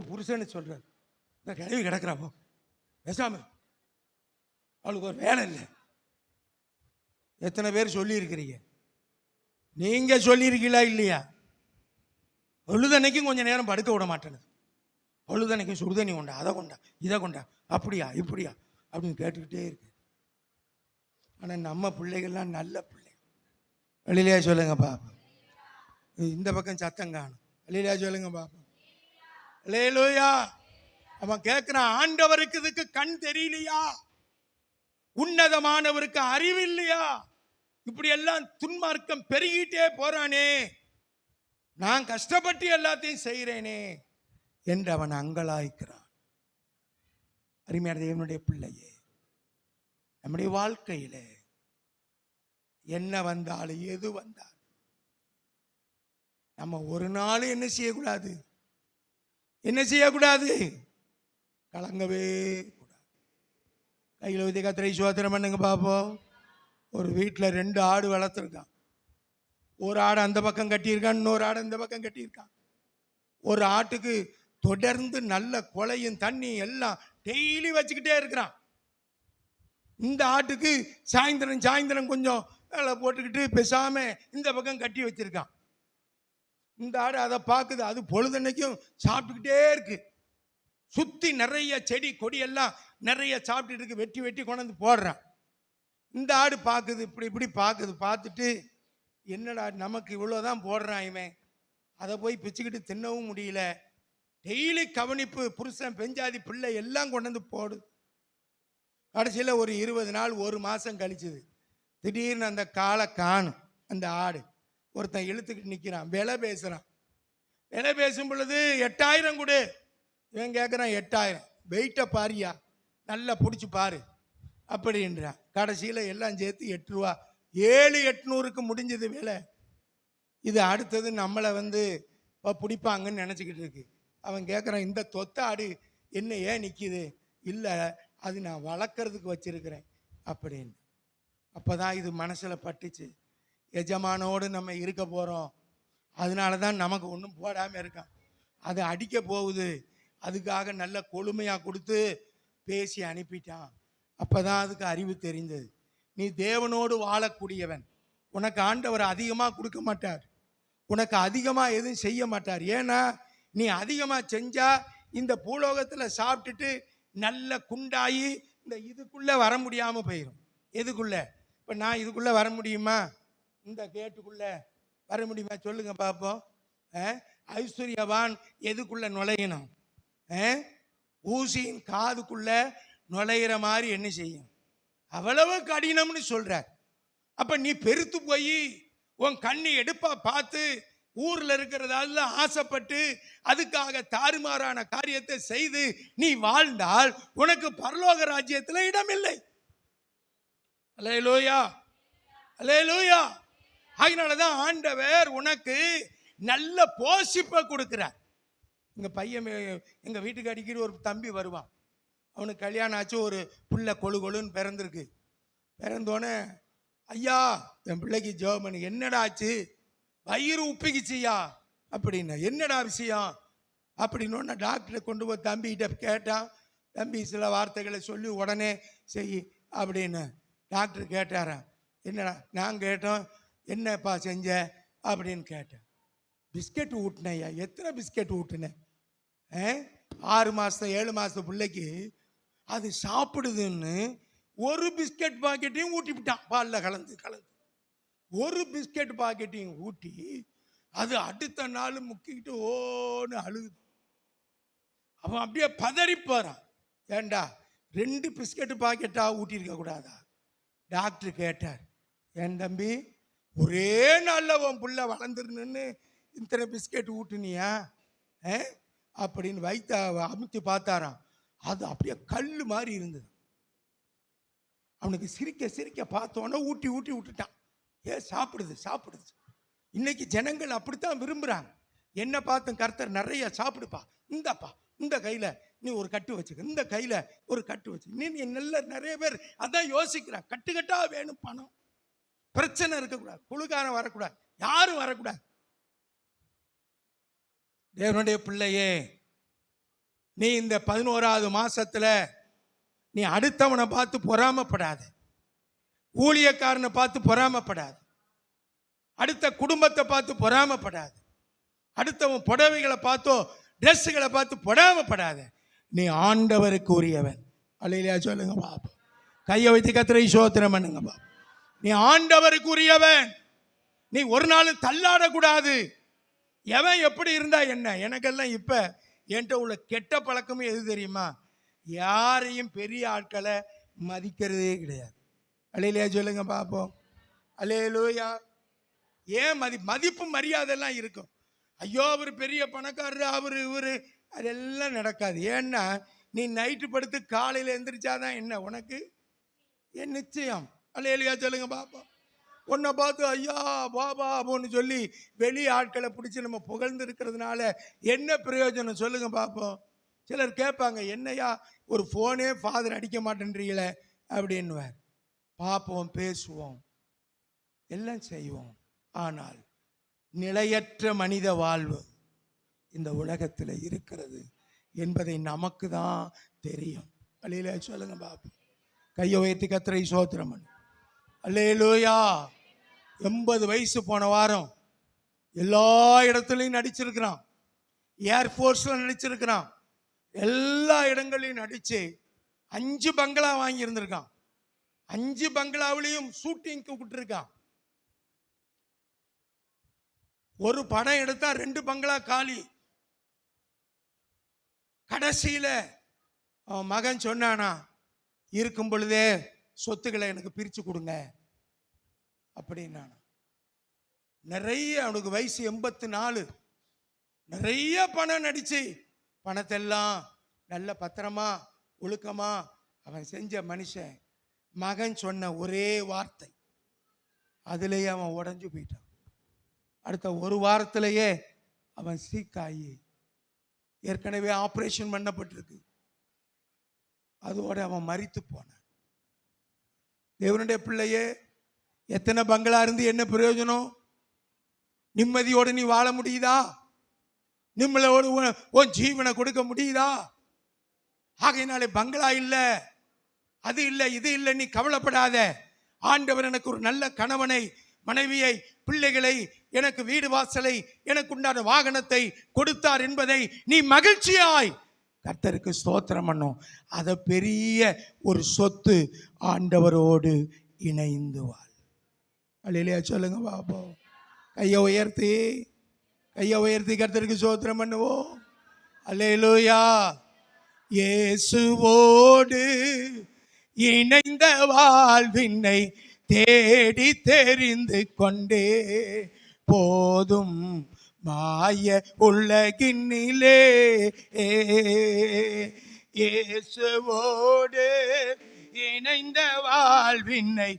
புருஷன்னு சொல்றாரு, இந்த கிழவி கிடக்கிறாப்போ பேசாம, அவளுக்கு ஒரு வேலை இல்லை. எத்தனை பேர் சொல்லியிருக்கிறீங்க? நீங்க சொல்லியிருக்கீங்களா இல்லையா? பொழுதன்னைக்கும் கொஞ்சம் நேரம் படுக்க விட மாட்டேன்னு, பொழுதன்னைக்கும் சுடுதண்ணி கொண்டா, அதை கொண்டா, இதை கொண்டா, அப்படியா இப்படியா அப்படின்னு கேட்டுக்கிட்டே இருக்கு. ஆனால் நம்ம பிள்ளைகள்லாம் நல்ல பிள்ளை. வெளியிலையா சொல்லுங்க பாப்பா. இந்த பக்கம் சத்தம் காணும். வெளியிலையா சொல்லுங்க பாப்பா. அல்லேலூயா. அவன் கேட்கிறான், ஆண்டவருக்கு இதுக்கு கண் தெரியலையா? உன்னதமானவருக்கு அறிவு இல்லையா? இப்படி எல்லாம் துன்மார்க்கம் பெருகிட்டே போறானே, நான் கஷ்டப்பட்டு எல்லாத்தையும் செய்கிறேனே என்று அவன் அங்கலாய்க்கிறான். அருமையான தேவனுடைய பிள்ளையே, நம்முடைய வாழ்க்கையில என்ன வந்தாலும் எது வந்தாலும் நம்ம ஒரு நாள் என்ன செய்யக்கூடாது, கலங்கவே கூடாது. கையில் ஊதி கத்திரை சோதனம் பண்ணுங்க பார்ப்போம். ஒரு வீட்டில் 2 ஆடு வளர்த்துருக்கான். ஒரு ஆடு அந்த பக்கம் கட்டியிருக்கான், இன்னொரு ஆடு இந்த பக்கம் கட்டியிருக்கான். ஒரு ஆட்டுக்கு தொடர்ந்து நல்ல கொலையும் தண்ணி எல்லாம் டெய்லி வச்சுக்கிட்டே இருக்கிறான். இந்த ஆட்டுக்கு சாயந்தரம் கொஞ்சம் வேலை போட்டுக்கிட்டு பேசாம இந்த பக்கம் கட்டி வச்சிருக்கான். இந்த ஆடு அதை பார்க்குது, அது பொழுதன்னைக்கும் சாப்பிட்டுக்கிட்டே இருக்கு. சுத்தி நிறைய செடி கொடி எல்லாம் நிறைய சாப்பிட்டுட்டு இருக்கு, வெட்டி கொண்டாந்து போடுறான். இந்த ஆடு பார்க்குது, இப்படி பார்க்குது. பார்த்துட்டு என்னடா நமக்கு இவ்வளோதான் போடுறான் இவன், அதை போய் பிச்சுக்கிட்டு தின்னவும் முடியல. டெய்லி கவனிப்பு, புருஷன் பெஞ்சாதி பிள்ளை எல்லாம் கொண்டாந்து போடுது. கடைசியில் ஒரு 20 நாள் 1 மாதம் கழிச்சுது. திடீர்னு அந்த காலை காணும். அந்த ஆடு ஒருத்தன் இழுத்துக்கிட்டு நிற்கிறான், விலை பேசுகிறான். விலை பேசும் பொழுது 8000 கொடு. இவன் கேட்குறான் 8000. வெயிட்டை பாரியா, நல்லா பிடிச்சி பாரு அப்படின்றான். கடைசியில் எல்லாம் சேர்த்து 8 ரூபா, 7,800க்கு முடிஞ்சது விலை. இது அடுத்தது நம்மளை பிடிப்பாங்கன்னு நினச்சிக்கிட்டு இருக்கு. அவன் கேட்குறான், இந்த தொத்த ஆடு என்ன ஏன் நிற்கிது? இல்லை, அது நான் வளர்க்குறதுக்கு வச்சிருக்கிறேன் அப்படின்னு. அப்போ தான் இது மனசில் பட்டுச்சு, எஜமானோடு நம்ம இருக்க போகிறோம், அதனால தான் நமக்கு ஒன்றும் போடாமல் இருக்கான். அது அடிக்க போகுது, அதுக்காக நல்ல கொழுமையாக கொடுத்து பேசி அனுப்பிட்டான். அப்போ தான் அதுக்கு அறிவு தெரிந்தது. நீ தேவனோடு வாழக்கூடியவன், உனக்கு ஆண்டவர் அதிகமாக கொடுக்க மாட்டார், உனக்கு அதிகமாக எதுவும் செய்ய மாட்டார். ஏன்னா நீ அதிகமாக செஞ்சால் இந்த பூலோகத்தில் சாப்பிட்டுட்டு நல்ல குண்டாகி இந்த இதுக்குள்ளே வர முடியாமல் போயிடும். எதுக்குள்ளே? இப்போ நான் இதுக்குள்ளே வர முடியுமா? இந்த கேட்டுக்குள்ளே வர முடியுமா? சொல்லுங்க பார்ப்போம். ஐஸ்வர்யவான் எதுக்குள்ளே நுழையணும்? ஊசியின் காதுக்குள்ளே நுழையிற மாதிரி என்ன செய்யும்? அவ்வளவு கடினம்னு சொல்கிறார். அப்போ நீ பெருத்து போய் உன் கண்ணி எடுப்பா பார்த்து ஊரில் இருக்கிறதால ஆசைப்பட்டு அதுக்காக தாறுமாறான காரியத்தை செய்து நீ வாழ்ந்தால் உனக்கு பரலோக ராஜ்யத்தில் இடமில்லை. அல்லேலூயா, அல்லேலூயா. அதனாலதான் ஆண்டவர் உனக்கு நல்ல போஷிப்பை கொடுக்கிறார். எங்க பையன், எங்க வீட்டுக்கு அடிக்கடி ஒரு தம்பி வருவான். அவனுக்கு கல்யாணம் ஆச்சு, ஒரு பிள்ளை கொழுன்னு பிறந்திருக்கு. பிறந்தோடனே, ஐயா என் பிள்ளைக்கு ஜெபம் பண்ணு. என்னடா ஆச்சு? வயிறு உப்பிக்குச்சியா அப்படின்னா. என்னடா விஷயம் அப்படின்னு டாக்டரை கொண்டு போய் தம்பிகிட்ட கேட்டான். தம்பி சில வார்த்தைகளை சொல்லி உடனே செய் அப்படின்னு டாக்டர் கேட்டாராம். என்னடா? நான் கேட்டோம், என்னப்பா செஞ்ச அப்படின்னு கேட்டேன். பிஸ்கெட் ஊட்டினையா. எத்தனை பிஸ்கெட் ஊட்டினேன்? 6 மாதம் 7 மாதம் பிள்ளைக்கு அது சாப்பிடுதுன்னு ஒரு பிஸ்கெட் பாக்கெட்டையும் ஊட்டி விட்டான். பாலில் கலந்து ஒரு பிஸ்கெட் பாக்கெட்டையும் ஊட்டி அது அடுத்த நாள் முக்கிக்கிட்டு ஓன்னு அழுகுது. அவன் அப்படியே பதறி போறான். ஏண்டா 2 பிஸ்கெட்டு பாக்கெட்டா ஊட்டியிருக்க கூடாதா? டாக்டர் கேட்டார், என் தம்பி ஒரே நாளில் உன் புள்ள வளர்ந்துருன்னு இத்தனை பிஸ்கெட் ஊட்டுனியா அப்படின்னு வைத்த அமுத்தி பார்த்தாராம். அது அப்படியே கல் மாதிரி இருந்தது. அவனுக்கு சிரிக்க சிரிக்க பார்த்தோன்னே ஊட்டி விட்டுட்டான். சாப்பிடுது. இன்னைக்கு ஜனங்கள் அப்படித்தான் விரும்புகிறாங்க. என்ன பார்த்தும் கர்த்தர் நிறைய சாப்பிடுப்பா, இந்தாப்பா இந்த கையில் நீ ஒரு கட்டு வச்சுக்க, இந்த கையில் ஒரு கட்டு வச்சு நீ நல்ல நிறைய பேர் அதான் யோசிக்கிறான். கட்டுக்கட்டா வேணும் பணம், பிரச்சனை இருக்கக்கூடாது, குழுக்காரன் வரக்கூடாது, யாரும் வரக்கூடாது. தேவனுடைய பிள்ளையே, நீ இந்த 11வது மாசத்துல நீ அடுத்தவனை பார்த்து பொறாமப்படாத, ஊழியக்காரனை பார்த்து பொறாமப்படாது, அடுத்த குடும்பத்தை பார்த்து பொறாமப்படாது, அடுத்தவன் புடவைகளை பார்த்தோ ட்ரெஸ்ஸுகளை பார்த்து பொறாமப்படாத. நீ ஆண்டவருக்கு உரியவன். அல்லேலூயா சொல்லுங்க பாப்பா. கையை வைத்து கர்த்தரை ஸ்தோத்திரம் பண்ணுங்க பாப்பா. நீ ஆண்டவருக்கு உரியவன். நீ ஒரு நாள் தள்ளாடக்கூடாது. எவன் எப்படி இருந்தா என்ன? எனக்கெல்லாம் இப்ப என்கிட்ட உள்ள கெட்ட பழக்கமும் எது தெரியுமா? யாரையும் பெரிய ஆட்களை மதிக்கிறதே கிடையாது. அல்லேலூயா சொல்லுங்க பாப்போம். அல்லேலூயா. ஏன் மதிப்பு மரியாதைலாம் இருக்கும். ஐயோ அவர் பெரிய பணக்காரரு, அவரு இவரு, அதெல்லாம் நடக்காது. ஏன்னா நீ நைட்டு படுத்து காலையில் எந்திரிச்சாதான் என்ன உனக்கு என் நிச்சயம். அல்லேலூயா சொல்லுங்க பாப்பா. உன்னை பார்த்து ஐயா பாபா அப்படின்னு சொல்லி வெளி ஆட்களை பிடிச்சி நம்ம புகழ்ந்து இருக்கிறதுனால என்ன பிரயோஜனம் சொல்லுங்க பார்ப்போம். சிலர் கேட்பாங்க, என்னையா ஒரு ஃபோனே ஃபாதர் அடிக்க மாட்டேன்றீங்களே அப்படின்னுவார். பார்ப்போம், பேசுவோம், எல்லாம் செய்வோம். ஆனால் நிலையற்ற மனித வாழ்வு இந்த உலகத்தில் இருக்கிறது என்பதை நமக்கு தான் தெரியும். அல்லேலூயா சொல்லுங்க பார்ப்போம். கையை உயர்த்தி கர்த்தரை ஸ்தோத்திரம் பண்ணு. அல்லேலூயா. 80 வயசு போன வாரம் எல்லா இடத்துலையும் நடிச்சிருக்கிறான். ஏர்ஃபோர்ஸில் நடிச்சிருக்கிறான். எல்லா இடங்களையும் நடிச்சு 5 பங்களா வாங்கி இருந்திருக்கான். 5 பங்களாவிலையும் ஷூட்டிங்க்கு கூப்பிட்டுருக்கான். ஒரு படம் எடுத்தா 2 பங்களா காலி. கடைசியில அவன் மகன் சொன்னானா, இருக்கும் பொழுதே சொத்துக்களை எனக்கு பிரிச்சு கொடுங்க அப்படின்னா. நிறைய, அவனுக்கு வயசு 84, நிறைய பணம் நடிச்சு பணத்தெல்லாம் நல்ல பத்திரமா ஒழுக்கமா அவன் செஞ்ச மனுஷன். மகன் சொன்ன ஒரே வார்த்தை, அதுலேயே அவன் உடஞ்சு போயிட்டான். அடுத்த ஒரு வாரத்திலேயே அவன் சீக்காயி, ஏற்கனவே ஆப்ரேஷன் பண்ணப்பட்டிருக்கு, அதோட அவன் மரித்து போனான். தேவனுடைய பிள்ளையே, எத்தனை பங்களா இருந்து என்ன பிரயோஜனம்? நிம்மதியோடு நீ வாழ முடியுதா? நிம்மதியோடு உன் ஜீவனை கொடுக்க முடியுதா? ஆகையினாலே பங்களா இல்லை, அது இல்லை, இது இல்லை, நீ கவலைப்படாத. ஆண்டவர் எனக்கு ஒரு நல்ல கணவனை, மனைவியை, பிள்ளைகளை, எனக்கு வீடு வாசலை, எனக்கு உண்டான வாகனத்தை கொடுத்தார் என்பதை நீ மகிழ்ச்சியாய் கர்த்தருக்கு ஸ்தோத்திரம் பண்ணும். அதை பெரிய ஒரு சொத்து ஆண்டவரோடு இணைந்து வாழ். அல்லேலூயா சொல்லுங்க பாப்போம். கையை உயர்த்தி கர்த்தருக்கு ஸ்தோத்திரம் பண்ணுவோம். அல்லேலூயா. இயேசுவோடு இணைந்த வாழ்வினை தேடி தெரிந்து கொண்டே போதும் மாய உலகினிலே. இயேசுவோடு இணைந்த வாழ்வினை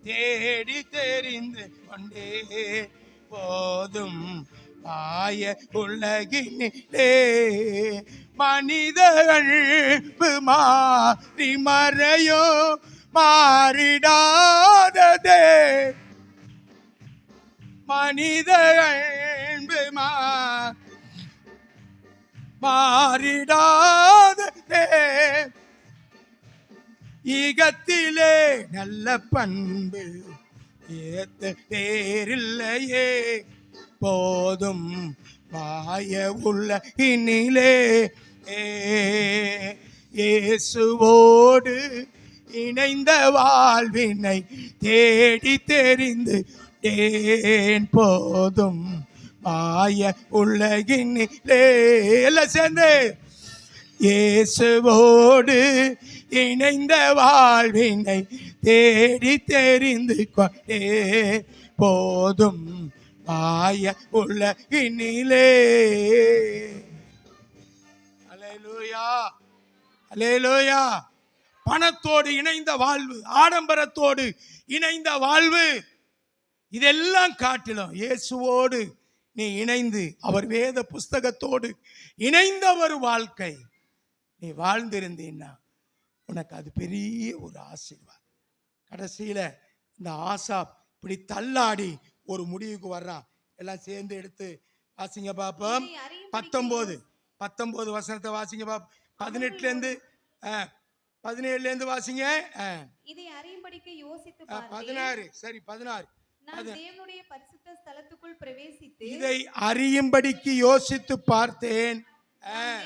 தேடி தெரிந்து கொண்டே போதும் மாய உலகினிலே. மனிதர்கள் மாறி மறையோ மாறிடாததே, மனிதர்கள் மாறிடாததே, ஈகத்திலே நல்ல பண்பு ஏத்த பேரில்லையே, போதும் மாய உள்ள இனிலே இயேசுவோடு இணைந்த வாழ்வினை தேடி தெரிந்து ஏன் போதும் மாய உலகினிலே. எல்லாம் சேர்ந்து இயேசுவோடு இணைந்த வாழ்வினை தேடி தெரிந்து கொண்டே போதும் மாய உலகினிலே. அல்லேலூயா, அல்லேலூயா. பணத்தோடு இணைந்த வாழ்வு, ஆடம்பரத்தோடு இணைந்த வாழ்வு, இதெல்லாம் காட்டிலும் இயேசுவோடு நீ இணைந்து அவர் வேத புஸ்தகத்தோடு இணைந்த ஒரு வாழ்க்கை நீ வாழ்ந்திருந்தீன்னா உனக்கு அது பெரிய ஒரு ஆசீர்வாதம். கடைசியில இந்த ஆசாப் இப்படி தள்ளாடி ஒரு முடிவுக்கு வர்றான். எல்லாம் சேர்ந்து எடுத்து வாசிங்க பாப்போம். 19 வசனத்தை வாசிங்க பாப்போம். 17 வாசிங்க. இதை அறியும்படிக்கு யோசித்து 16. சரி 16. நான் தேவனுடைய பரிசுத்த ஸ்தலத்துக்குள் பிரவேசித்து, இதை அறியும்படிக்கு யோசித்து பார்த்தேன்.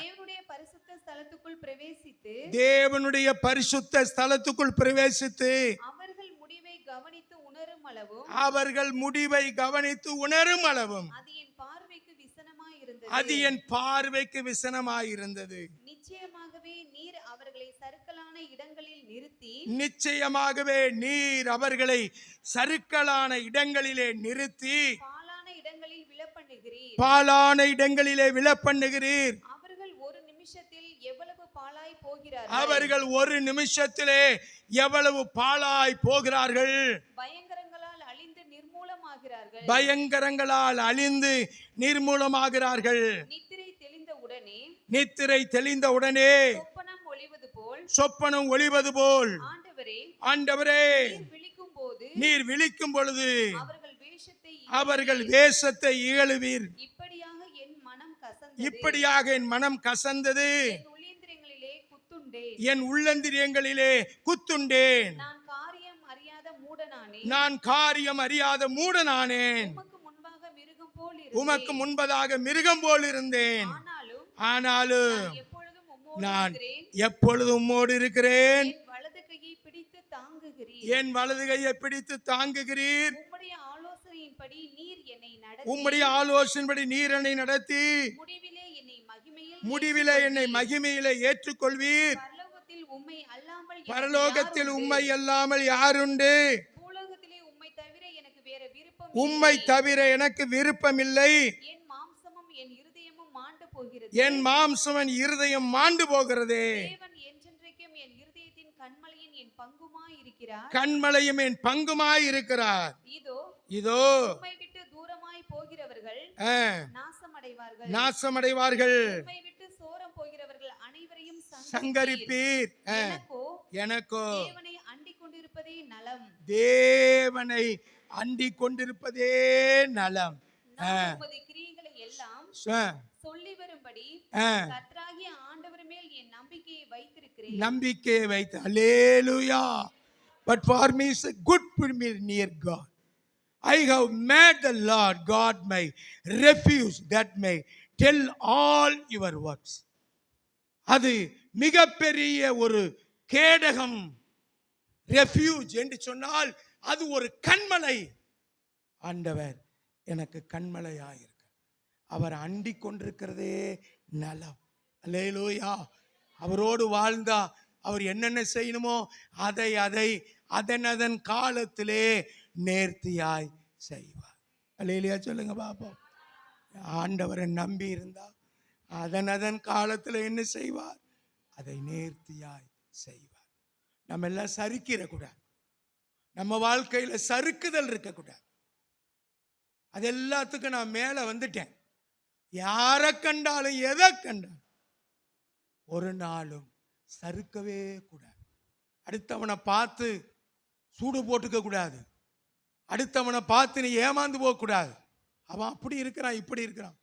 தேவனுடைய பரிசுத்த ஸ்தலத்துக்குள் பிரவேசித்து, தேவனுடைய பரிசுத்த ஸ்தலத்துக்குள் பிரவேசித்து அவர்கள் முடிவை கவனித்து உணரும் அளவும், அவர்கள் முடிவை கவனித்து உணரும் அளவும் அது என் பார்வைக்கு விசனமாய் இருந்தது. அது என் பார்வைக்கு விசனமாய் இருந்தது. நிச்சயமாகவே நீர் அவர்களை சறுக்கலான இடங்களில் நிறுத்தி, நிச்சயமாகவே நீர் அவர்களை சறுக்கலான இடங்களிலே நிறுத்தி, பாலான இடங்களில் விழப்பண்ணுகிறீர். பாலான இடங்களிலே விழப்பண்ணுகிறீர். அவர்கள் ஒரு நிமிஷத்தில் எவ்வளவு பாழாய் போகிறார்கள். அவர்கள் ஒரு நிமிஷத்திலே எவ்வளவு பாழாய் போகிறார்கள். பயங்கரங்களால் அழிந்து நிர்மூலமாகிறார்கள். பயங்கரங்களால் அழிந்து நிர்மூலமாகிறார்கள். நித்திரை தெளிந்த உடனே, நித்திரை தெளிந்த உடனே சொப்பனம் ஒளிவது போல், சொப்பனம் ஒளிவது போல், ஆண்டவரே, ஆண்டவரே, விழிக்கும் போது, நீர் விழிக்கும் பொழுது அவர்கள் வேஷத்தை அவர்கள் வேஷத்தை இகழுவீர். இப்படியாக என் மனம் கசந்தது. இப்படியாக என் மனம் கசந்தது. என் உள்ளேந்திரியங்களிலே குத்துண்டேன். என் உள்ளந்திரியங்களிலே குத்துண்டேன். நான் காரியம் அறியாத மூடனானேன். நான் காரியம் அறியாத மூடனானேன். உமக்கு முன்பாக மிருகம் போல் உமக்கு முன்பதாக மிருகம் போல் இருந்தேன். ஆனாலும் நான் எப்பொழுதும் உம்மோடு இருக்கிறேன். என் வலது கையை பிடித்து தாங்குகிறீர். என் வலது கையை பிடித்து தாங்குகிறீர். உம்முடைய ஆலோசனையின்படி நீர் என்னை நடத்தி, உம்முடைய ஆலோசனைப்படி நீர் என்னை நடத்தி, முடிவிலே என்னை மகிமையிலே ஏற்றுக்கொள்வீர். பரலோகத்தில் உம்மை அல்லாமல் யாருண்டு? பூலோகத்திலே உம்மை தவிர எனக்கு வேற விருப்பம், உம்மை தவிர எனக்கு விருப்பமில்லை. என் மாம்சமும் என் இருதயமும் மாண்டு போகிறது. என் மாம்சம் என் இருதயம் மாண்டு போகிறதே. தேவன் என்றென்றைக்கும் என் இருதயத்தின் கண்மலையின் என் பங்குமாய் இருக்கிறார். கண்மலையும் என் பங்குமாய் இருக்கிறார். இதோ உம்மை விட்டு தூரமாய் போகிறவர்கள் நாசமடைவார்கள். நாசமடைவார்கள். உம்மை விட்டு சோரம் போகிறவர்கள் அனைவரையும் சங்கரிப்பீர். எனக்கோ தேவனை அண்டிக் கொண்டிருப்பதே நலம். தேவனை அண்டிக் கொண்டிருப்பதே நலம். உமது கிரியைகளை எல்லாம் சொல்லி வரும்படி கர்த்தராகிய ஆண்டவர் மேல் என் நம்பிக்கையை வைத்திருக்கிறேன். நம்பிக்கையை வைத்து. அல்லேலூயா. But for me is a good to be near God. I have made the Lord God my refuge that may tell all your works. அது மிகப்பெரிய ஒரு கேடகம். ரெஃப்யூஜ் என்று சொன்னால் அது ஒரு கண்மலை. ஆண்டவர் எனக்கு கண்மலையாயிருக்கு. அவர் அண்டிக் கொண்டிருக்கிறதே நலம். அல்லேலூயா. அவரோடு வாழ்ந்தா அவர் என்னென்ன செய்யணுமோ அதை அதன் காலத்திலே நேர்த்தியாய் செய்வார். அல்லேலூயா சொல்லுங்க பாப்போம். ஆண்டவரை நம்பி இருந்தா அதன் காலத்தில் என்ன செய்வார்? அதை நேர்த்தியாய் செய்வார். நம்ம எல்லாம் சறுக்கிடக்கூடாது. நம்ம வாழ்க்கையில சறுக்குதல் இருக்கக்கூடாது. அது எல்லாத்துக்கும் நான் மேல வந்துட்டேன். யாரை கண்டாலும் எதை கண்டாலும் ஒரு நாளும் சறுக்கவே கூடாது. அடுத்தவனை பார்த்து சூடு போட்டுக்க கூடாது. அடுத்தவனை பார்த்து நீ ஏமாந்து போக கூடாது. அவன் அப்படி இருக்கிறான், இப்படி இருக்கிறான்.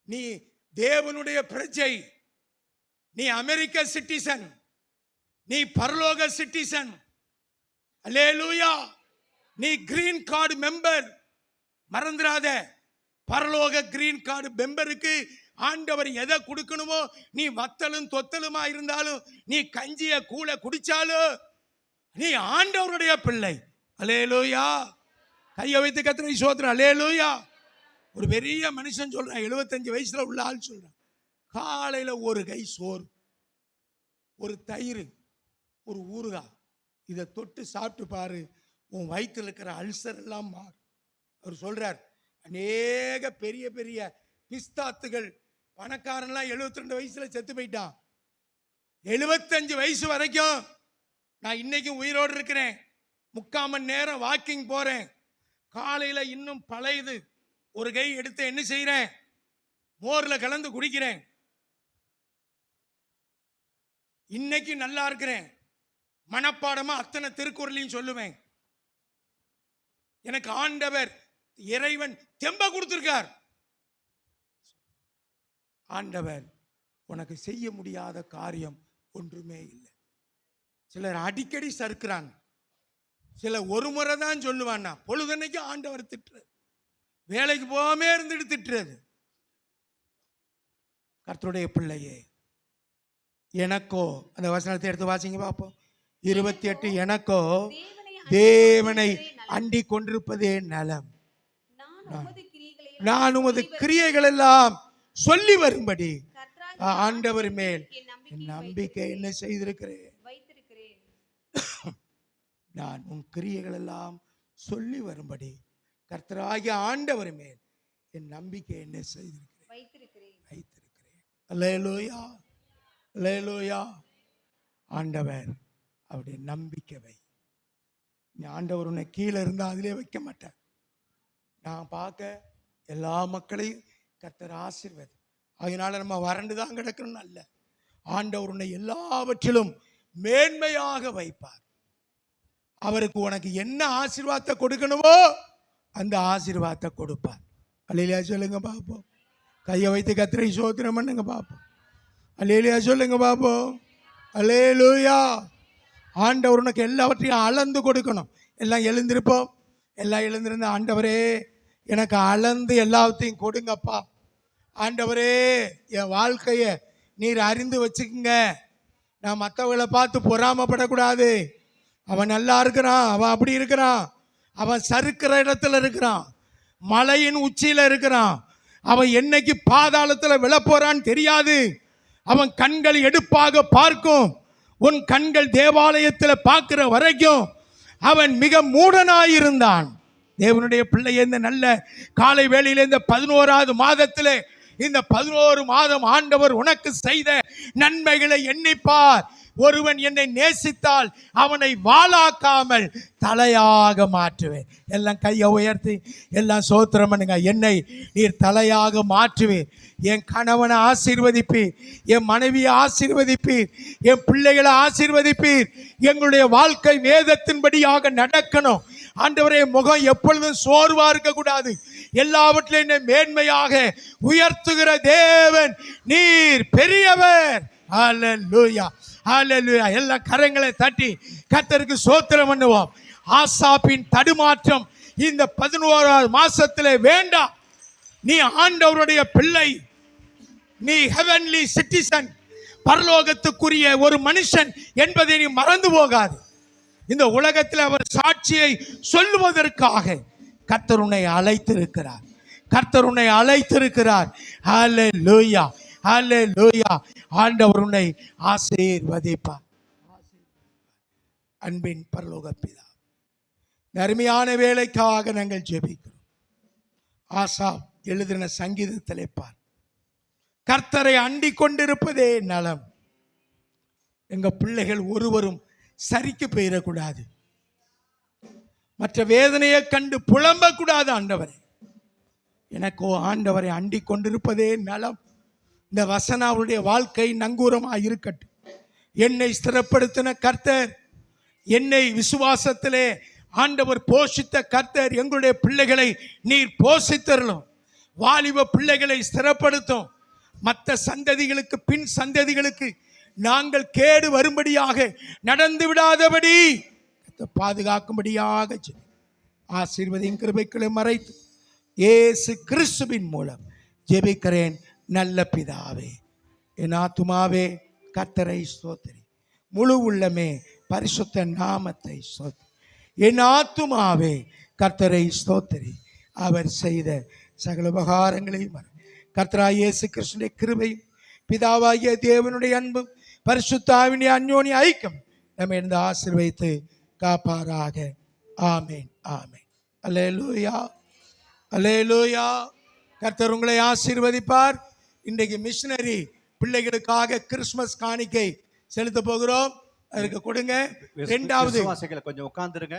நீ தேவனுடைய பிரஜை, நீ அமெரிக்க சிட்டிசன், நீ பரலோக சிட்டிசன். அல்லேலூயா. நீ கிரீன் கார்டு மெம்பர். மறந்துடாத, பரலோக கிரீன் கார்டு மெம்பருக்கு ஆண்டவர் எதை கொடுக்கணுமோ, நீ வத்தலும் தொத்தலுமா இருந்தாலும், நீ கஞ்சிய கூழ குடிச்சாலும், நீ ஆண்டவருடைய பிள்ளை. அல்லேலூயா. கையை வைத்து கர்த்தரை ஸ்தோத்திரம். அல்லேலூயா. ஒரு பெரிய மனுஷன் சொல்றான், 75 வயசுல உள்ள ஆள் சொல்றான், காலையில ஒரு கை சோறு, ஒரு தயிர், ஒரு ஊறுகாய், இதை தொட்டு சாப்பிட்டு பாரு, உன் வயிற்றில் இருக்கிற அல்சர் எல்லாம் மாறும். அவர் சொல்றார், அநேக பெரிய பெரிய பிஸ்தாத்துகள் பணக்காரன்லாம் 72 வயசுல செத்து போயிட்டான். 75 வயசு வரைக்கும் நான் இன்னைக்கும் உயிரோடு இருக்கிறேன். 3/4 மணி நேரம் வாக்கிங் போறேன். காலையில இன்னும் பழையது ஒரு கை எடுத்து என்ன செய்யறேன், மோர்ல கலந்து குடிக்கிறேன். இன்னைக்கு நல்லா இருக்கிறேன். மனப்பாடமா அத்தனை திருக்குறளையும் சொல்லுவேன். எனக்கு ஆண்டவர் இறைவன் தெம்ப கொடுத்திருக்கார். ஆண்டவர் உனக்கு செய்ய முடியாத காரியம் ஒன்றுமே இல்லை. சிலர் அடிக்கடி சறுக்கிறாங்க, சிலர் ஒரு முறை தான் சொல்லுவான்னா, பொழுதன்னைக்கு ஆண்டவர் திட்டுறது, வேலைக்கு போகாம இருந்துட்டு திட்டுறது. கர்த்தருடைய பிள்ளையே, எனக்கோ, அந்த வசனத்தை எடுத்து வாசிங்க பார்ப்போம். 28, எனக்கோ தேவனை அண்டி கொண்டிருப்பதே நலம், நான் உமது கிரியைகள் எல்லாம் சொல்லி வரும்படி ஆண்டவர் மேல் என் நம்பிக்கை என்ன செய்திருக்கிறேன். நான் உன் கிரியைகள் எல்லாம் சொல்லி வரும்படி கர்த்தராகிய ஆண்டவர் மேல் என் நம்பிக்கை என்ன செய்திருக்கிறேன், வைத்திருக்கிறேன். அல்லேலூயா, அல்லேலூயா. ஆண்டவர் அவருடைய நம்பிக்கை வை. ஆண்டவர் உன்னை கீழே இருந்தால் அதிலே வைக்க மாட்டார். நான் பார்க்க எல்லா மக்களையும் கர்த்தர் ஆசீர்வாதம். அதனால நம்ம வறண்டு தான் கிடக்கணும் அல்ல, ஆண்டவர் உன்னை எல்லாவற்றிலும் மேன்மையாக வைப்பார். அவருக்கு உனக்கு என்ன ஆசீர்வாதத்தை கொடுக்கணுமோ அந்த ஆசீர்வாதத்தை கொடுப்பார். அல்லேலூயா சொல்லுங்க பாப்போம். கையை வைத்து கர்த்தரை ஸ்தோத்திரம் பண்ணுங்க பாப்போம். அல்லேலூயா சொல்லுங்க பாப்போம். அல்லேலூயா. ஆண்டவர் உனக்கு எல்லாவற்றையும் அளந்து கொடுக்கணும். எல்லாம் எழுந்திருப்போம். எல்லாம் எழுந்திருந்த, ஆண்டவரே எனக்கு அளந்து எல்லாத்தையும் கொடுங்கப்பா. ஆண்டவரே என் வாழ்க்கையை நீர் அறிந்து வச்சுக்குங்க. நான் மற்றவங்களை பார்த்து பொறாமப்படக்கூடாது. அவன் நல்லா இருக்கிறான், அவன் அப்படி இருக்கிறான், அவன் சறுக்கிற இடத்துல இருக்கிறான், மலையின் உச்சியில் இருக்கிறான், அவன் என்னைக்கு பாதாளத்தில் விழப்போறான்னு தெரியாது. அவன் கண்கள் எடுப்பாக பார்க்கும். உன் கண்கள் தேவாலயத்தில் பார்க்கிற வரைக்கும் அவன் மிக மூடனாயிருந்தான். தேவனுடைய பிள்ளை, இந்த நல்ல காலை வேளையில இந்த 11வது மாதத்திலே, இந்த 11 மாதம் ஆண்டவர் உனக்கு செய்த நன்மைகளை எண்ணிப்பார். ஒருவன் என்னை நேசித்தால் அவனை வாளாக்காமல் தலையாக மாற்றுவேன். எல்லாம் கையை உயர்த்தி எல்லாம் சோத்திரம் பண்ணுங்க. என்னை நீர் தலையாக மாற்றுவேன். என் கணவனை ஆசீர்வதிப்பீர், என் மனைவியை ஆசீர்வதிப்பீர், என் பிள்ளைகளை ஆசீர்வதிப்பீர். எங்களுடைய வாழ்க்கை வேதத்தின்படியாக நடக்கணும். ஆண்டவரே, முகம் எப்பொழுதும் சோர்வா இருக்கக்கூடாது. எல்லாவற்றிலும் என்னை மேன்மையாக உயர்த்துகிற தேவன் நீர் பெரியவர். ஹல்லேலூயா, ஹல்லேலூயா. எல்லா கரங்களை தட்டி கர்த்தருக்கு ஸ்தோத்திரம் பண்ணுவோம். ஆசாப்பின் தடுமாற்றம் இந்த 11வது மாசத்திலே வேண்டாம். நீ ஆண்டவருடைய பிள்ளை, நீ ஹெவன்லி சிட்டிசன், பரலோகத்துக்குரிய ஒரு மனுஷன் என்பதை நீ மறந்து போகாது. இந்த உலகத்தில் அவர் சாட்சியை சொல்லுவதற்காக கர்த்தர் உன்னை அழைத்திருக்கிறார். கர்த்தர் உன்னை அழைத்திருக்கிறார். ஹல்லேலூயா, ஹல்லேலூயா. ஆண்டவர் உன்னை ஆசீர்வதிப்பார். அன்பின் பரலோக பிதா, அருமையான வேலைக்காக நாங்கள் ஜெபிக்கிறோம். ஆசாப் எழுதின சங்கீதத்திலே பார், கர்த்தரை அண்டிக் கொண்டிருப்பதே நலம். எங்க பிள்ளைகள் ஒருவரும் சரிக்கு போயிடக்கூடாது, மற்ற வேதனையை கண்டு புலம்பக்கூடாது. ஆண்டவரே, எனக்கோ ஆண்டவரை அண்டிக் கொண்டிருப்பதே நலம். இந்த வசனம் அவருடைய வாழ்க்கை நங்கூரமாக இருக்கட்டும். என்னை ஸ்திரப்படுத்தின கர்த்தர், என்னை விசுவாசத்திலே ஆண்டவர் போஷித்த கர்த்தர், எங்களுடைய பிள்ளைகளை நீர் போஷித்தரலும். வாலிப பிள்ளைகளை ஸ்திரப்படுத்தும். மற்ற சந்ததிகளுக்கு, பின் சந்ததிகளுக்கு நாங்கள் கேடு வரும்படியாக நடந்து விடாதபடி கர்த்தர் பாதுகாக்கும்படியாக ஜெபிக்கிறேன். ஆசீர்வதியும் கிருபைகளை மறைத்து இயேசு கிறிஸ்துவின் மூலம் ஜெபிக்கிறேன் நல்ல பிதாவே. என் ஆத்துமாவே கர்த்தரை ஸ்தோத்திரி, முழு உள்ளமே பரிசுத்த நாமத்தை ஸ்தோத்திரி. என் ஆத்துமாவே கர்த்தரை ஸ்தோத்திரி, அவர் செய்த சகல உபகாரங்களையும் கர்த்தராகிய இயேசு கிறிஸ்துவின் கிருபையும் பிதாவாகிய தேவனுடைய அன்பும் பரிசுத்த ஆவியினுடைய அந்யோன்ய ஐக்கியம் நம்மை இருந்து ஆசீர்வதித்து காப்பாராக. ஆமேன், ஆமேன். அல்லேலூயா, அல்லேலூயா. கர்த்தர் உங்களை ஆசீர்வதிப்பார். இன்றைக்கு மிஷனரி பிள்ளைகளுக்காக கிறிஸ்துமஸ் காணிக்கை செலுத்த போகிறோம். அதற்கு கொடுங்க. இரண்டாவது விசுவாசிகளை கொஞ்சம் உட்கார்ந்துருங்க.